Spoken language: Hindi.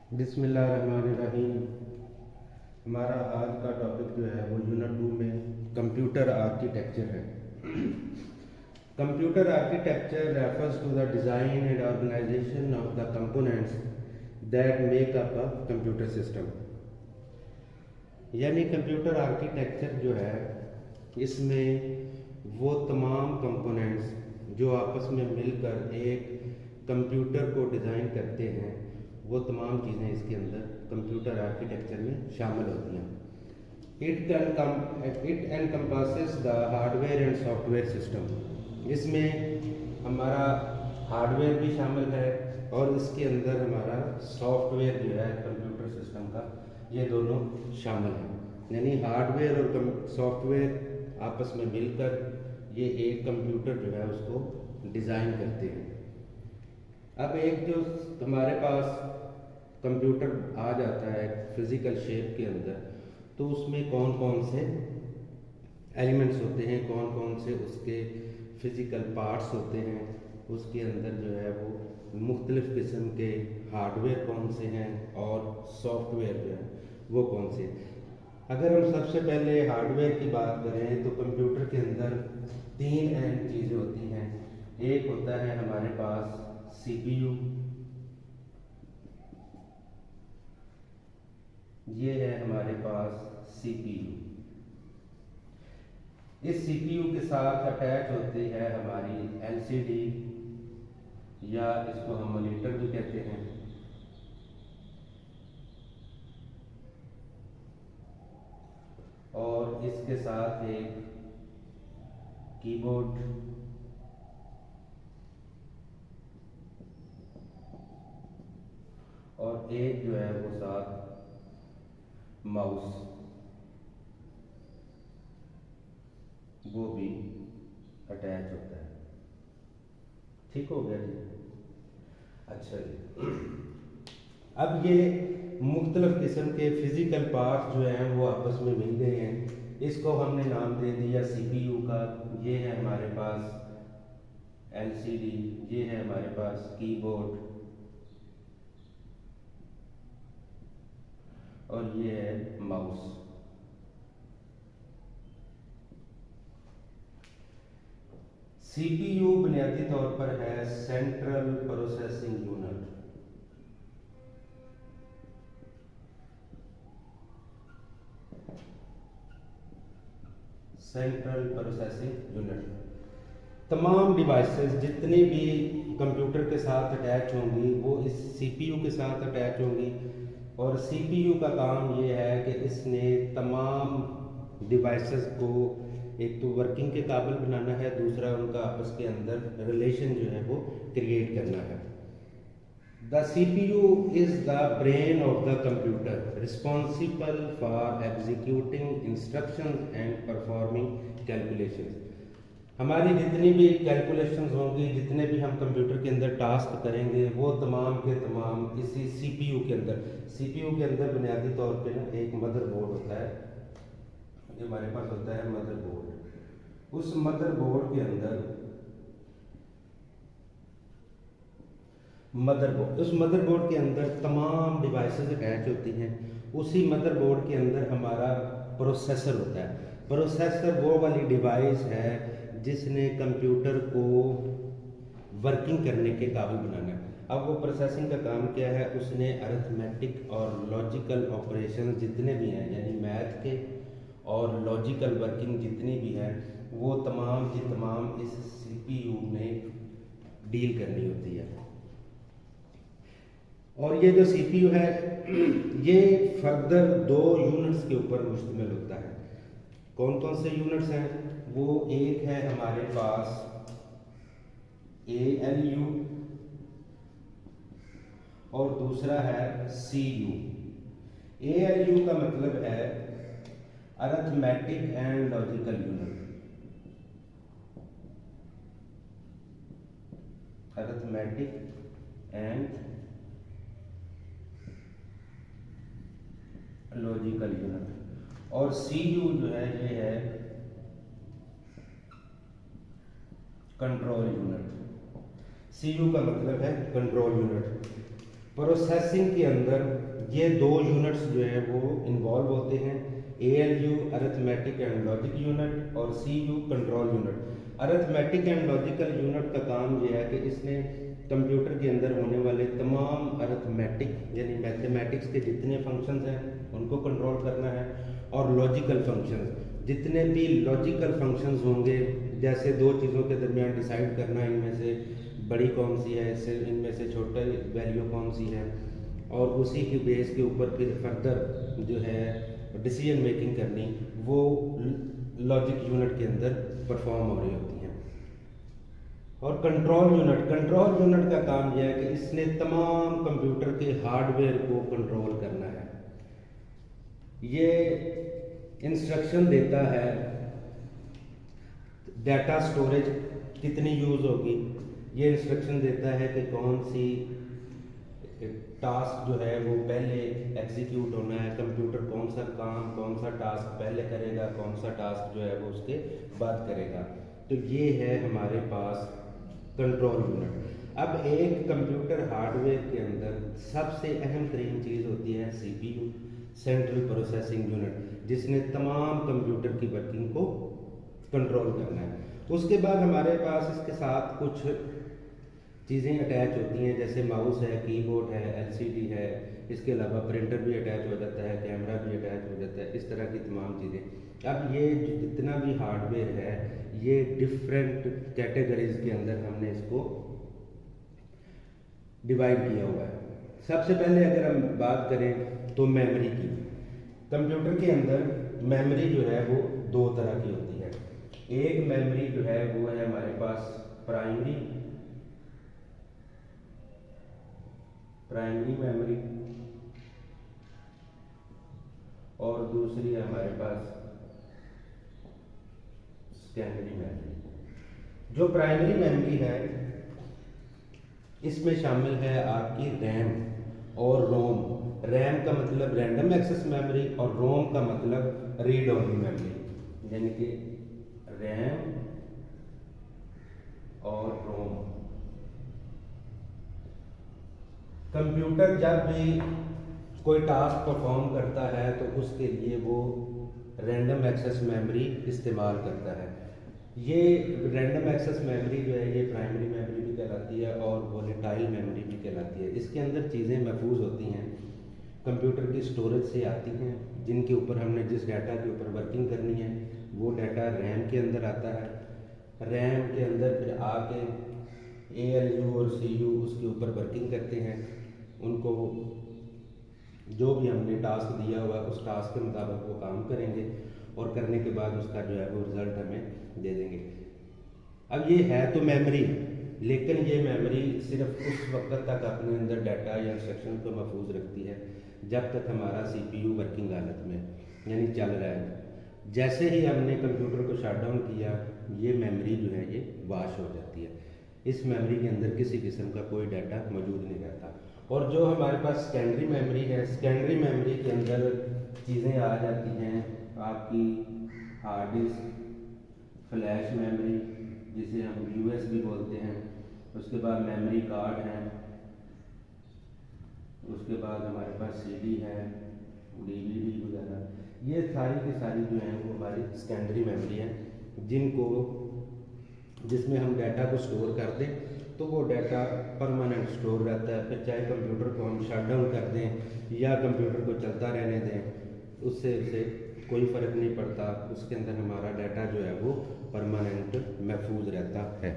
बिस्मिल्लाहिर्रहमानिर्रहीम। हमारा आज का टॉपिक जो है वो यूनिट 2 में कंप्यूटर आर्किटेक्चर है। Computer architecture refers to the design and organization of the components that make up a computer system. यानी कंप्यूटर आर्किटेक्चर जो है इसमें वो तमाम कंपोनेंट्स जो आपस में मिलकर एक कंप्यूटर को डिज़ाइन करते हैं, वो तमाम चीज़ें इसके अंदर कंप्यूटर आर्किटेक्चर में शामिल होती हैं। It encompasses the hardware and software system. इसमें हमारा हार्डवेयर भी शामिल है और इसके अंदर हमारा सॉफ्टवेयर जो है कंप्यूटर सिस्टम का, ये दोनों शामिल हैं। यानी हार्डवेयर और सॉफ्टवेयर आपस में मिलकर ये एक कंप्यूटर जो है उसको डिज़ाइन करते हैं। अब एक जो हमारे पास कंप्यूटर आ जाता है फिज़िकल शेप के अंदर, तो उसमें कौन कौन से एलिमेंट्स होते हैं, कौन कौन से उसके फिज़िकल पार्ट्स होते हैं, उसके अंदर जो है वो मुख्तलिफ़ किस्म के हार्डवेयर कौन से हैं और सॉफ्टवेयर जो है वो कौन से। अगर हम सबसे पहले हार्डवेयर की बात करें तो कंप्यूटर के अंदर 3 अहम चीज़ें होती हैं। एक होता है हमारे पास CPU, ये है हमारे पास CPU। इस CPU के साथ अटैच होती है हमारी LCD, या इसको हम मॉनिटर भी कहते हैं। और इसके साथ एक कीबोर्ड और एक जो है वो साथ माउस, वो भी अटैच होता है। ठीक हो गया जी। अच्छा जी, अब ये मुख्तलिफ किस्म के फिज़िकल पार्ट्स जो हैं वो आपस में मिल गए हैं। इसको हमने नाम दे दिया CPU का। ये है हमारे पास LCD, ये है हमारे पास कीबोर्ड और ये है माउस। CPU बुनियादी तौर पर है central processing unit. Central processing unit तमाम डिवाइसेस जितनी भी कंप्यूटर के साथ अटैच होंगी वो इस CPU के साथ अटैच होंगी। और CPU का काम ये है कि इसने तमाम डिवाइसेस को एक तो वर्किंग के काबिल बनाना है, दूसरा उनका आपस के अंदर रिलेशन जो है वो क्रिएट करना है। The CPU is the brain of the computer responsible for executing instruction and performing calculation. हमारी जितनी भी कैलकुलेशंस होंगी, जितने भी हम कंप्यूटर के अंदर टास्क करेंगे, वो तमाम के तमाम इसी CPU के अंदर। CPU के अंदर बुनियादी तौर पे ना एक मदरबोर्ड होता है, जो हमारे पास होता है मदरबोर्ड। उस मदरबोर्ड के अंदर उस मदरबोर्ड के अंदर तमाम डिवाइसेस अटैच होती हैं। उसी मदरबोर्ड के अंदर हमारा प्रोसेसर होता है। प्रोसेसर वो वाली डिवाइस है जिसने कंप्यूटर को वर्किंग करने के काबिल बनाना है। अब वो प्रोसेसिंग का काम क्या है, उसने अरिथमेटिक और लॉजिकल ऑपरेशन जितने भी हैं, यानी मैथ के और लॉजिकल वर्किंग जितनी भी है, वो तमाम की तमाम इस CPU में डील करनी होती है। और ये जो CPU है ये फर्दर 2 यूनिट्स के ऊपर मुश्तमिल होता है। कौन कौन से यूनिट्स हैं वो? एक है हमारे पास ALU और दूसरा है CU। ALU का मतलब है arithmetic and logical unit. Arithmetic and logical unit. और CU जो है ये है कंट्रोल यूनिट। CU का मतलब है कंट्रोल यूनिट। प्रोसेसिंग के अंदर ये दो यूनिट्स जो हैं वो इन्वॉल्व होते हैं, ALU arithmetic and logic unit और CU control unit. Arithmetic and logical unit का काम ये है कि इसने कंप्यूटर के अंदर होने वाले तमाम अरिथमेटिक यानी मैथमेटिक्स के जितने फंक्शंस हैं उनको कंट्रोल करना है, और लॉजिकल फंक्शंस जितने भी लॉजिकल फंक्शंस होंगे, जैसे दो चीज़ों के दरमियान डिसाइड करना इनमें से बड़ी कौन सी है, इससे इनमें से छोटा वैल्यू कौन सी है, और उसी के बेस के ऊपर फिर फर्दर जो है डिसीजन मेकिंग करनी, वो लॉजिक यूनिट के अंदर परफॉर्म हो रही होती हैं। और कंट्रोल यूनिट का काम यह है कि इसने तमाम कंप्यूटर के हार्डवेयर को कंट्रोल करना है। ये इंस्ट्रक्शन देता है डाटा स्टोरेज कितनी यूज़ होगी, ये इंस्ट्रक्शन देता है कि कौन सी टास्क जो है वो पहले एग्जीक्यूट होना है, कंप्यूटर कौन सा काम कौन सा टास्क पहले करेगा, कौन सा टास्क जो है वो उसके बाद करेगा। तो ये है हमारे पास कंट्रोल यूनिट। अब एक कंप्यूटर हार्डवेयर के अंदर सबसे अहम तरीन चीज़ होती है CPU सेंट्रल प्रोसेसिंग यूनिट, जिसने तमाम कंप्यूटर की वर्किंग को कंट्रोल करना है। उसके बाद हमारे पास इसके साथ कुछ चीज़ें अटैच होती हैं, जैसे माउस है, कीबोर्ड है, LCD है, इसके अलावा प्रिंटर भी अटैच हो जाता है, कैमरा भी अटैच हो जाता है, इस तरह की तमाम चीज़ें। अब ये जितना भी हार्डवेयर है ये डिफरेंट कैटेगरीज के अंदर हमने इसको डिवाइड किया हुआ है। सबसे पहले अगर हम बात करें तो मेमोरी की, कंप्यूटर के अंदर मेमोरी जो है वो दो तरह की होती है। एक मेमोरी जो है वो है हमारे पास प्राइमरी मेमोरी, और दूसरी है हमारे पास सेकेंडरी मेमोरी। जो प्राइमरी मेमोरी है इसमें शामिल है आपकी रैम और रोम। रैम का मतलब रैंडम एक्सेस मेमोरी और रोम का मतलब रीड ओनली मेमोरी, यानी कि रैम और रोम। कंप्यूटर जब भी कोई टास्क परफॉर्म करता है तो उसके लिए वो रैंडम एक्सेस मेमोरी इस्तेमाल करता है। ये रैंडम एक्सेस मेमोरी जो है ये प्राइमरी मेमोरी भी कहलाती है और वोलेटाइल मेमोरी भी कहलाती है। इसके अंदर चीज़ें महफूज होती हैं, कंप्यूटर की स्टोरेज से आती हैं, जिनके ऊपर हमने जिस डाटा के ऊपर वर्किंग करनी है वो डाटा रैम के अंदर आता है। रैम के अंदर फिर आके ALU और CU उसके ऊपर वर्किंग करते हैं, उनको जो भी हमने टास्क दिया हुआ उस टास्क के मुताबिक वो काम करेंगे और करने के बाद उसका जो है वो रिज़ल्ट हमें दे देंगे। अब ये है तो मेमोरी, लेकिन ये मेमोरी सिर्फ उस वक्त तक अपने अंदर डाटा या इंस्ट्रक्शन को महफूज रखती है जब तक हमारा CPU वर्किंग हालत में यानी चल रहा है। जैसे ही हमने कंप्यूटर को शट डाउन किया ये मेमोरी जो है ये वाश हो जाती है। इस मेमोरी के अंदर किसी किस्म का कोई डाटा मौजूद नहीं रहता। और जो हमारे पास सेकेंडरी मेमोरी है, सेकेंडरी मेमोरी के अंदर चीज़ें आ जाती हैं आपकी हार्ड डिस्क, फ्लैश मेमोरी जिसे हम USB बोलते हैं, उसके बाद मेमोरी कार्ड है, उसके बाद हमारे पास CD है, DVD वगैरह। ये सारी की सारी जो हैं वो हमारी सेकेंडरी मेमोरी है, जिसमें हम डाटा को स्टोर कर दें तो वो डाटा परमानेंट स्टोर रहता है। फिर चाहे कंप्यूटर को हम शट डाउन कर दें या कंप्यूटर को चलता रहने दें, उससे कोई फ़र्क नहीं पड़ता, उसके अंदर हमारा डाटा जो है वो परमानेंट महफूज रहता है।